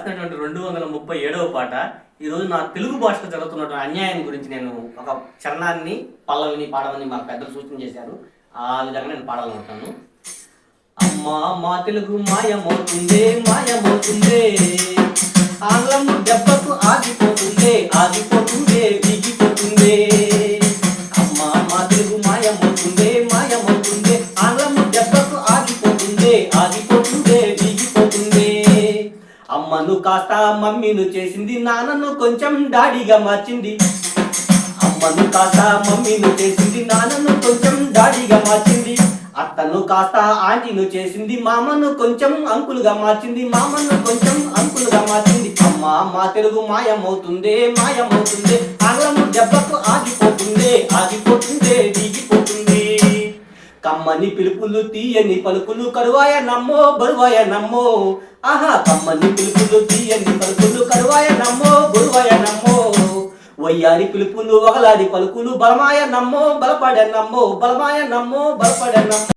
రాసినటువంటి 237వ పాట. ఈరోజు నా తెలుగు భాషలో జరుగుతున్నటువంటి అన్యాయం గురించి నేను ఒక చరణాన్ని, పల్లవిని పాడమని మా పెద్దలు సూచన చేశారు. ఆ విధంగా నేను పాడాలనుకుంటాను. అమ్మా మా తెలుగు మాయమవుతుందే మాయమవుతుందే, ఆంగ్లము దెబ్బకు ఆగిపోతుందే ఆగిపోతుందే దిగిపోతుందే. అమ్మా మా తెలుగు మాయమవుతుందే మాయమవుతుందే, ఆంగ్లము దెబ్బకు ఆగిపోతుందే ఆగిపోతుందే దిగిపోతుందే. అమ్మను కాస్త మమ్మీను చేసింది, నాన్నను కొంచెం డాడీగా మార్చింది. అమ్మను కాస్త మమ్మీను చేసింది, నాన్నను కొంచెం డాడీగా మార్చింది. అత్తను కాస్త ఆంటీను చేసింది, మామను కొంచెం అంకులుగా మార్చింది. మామను కొంచెం అంకులుగా మార్చింది. అమ్మ మా తెలుగు మాయమవుతుందే మాయమవుతుందే, ఆంగ్లము దెబ్బకు ఆగిపోతుందే ఆగిపోతుందే దిగిపోతుంది. కమ్మని పిలుపులు తీయని పలుకులు కరువాయ నమ్మో బరువాయ నమ్మో. ఆహా కమ్మని పిలుపులు తీయని పలుకులు కరువాయ నమ్మో బరువాయ నమ్మో. వయ్యారి పిలుపులు ఒకలాడి పలుకులు బలమాయ నమ్మో బలపడ నమ్మో బలమాయ నమ్మో బలపడ నమ్మో.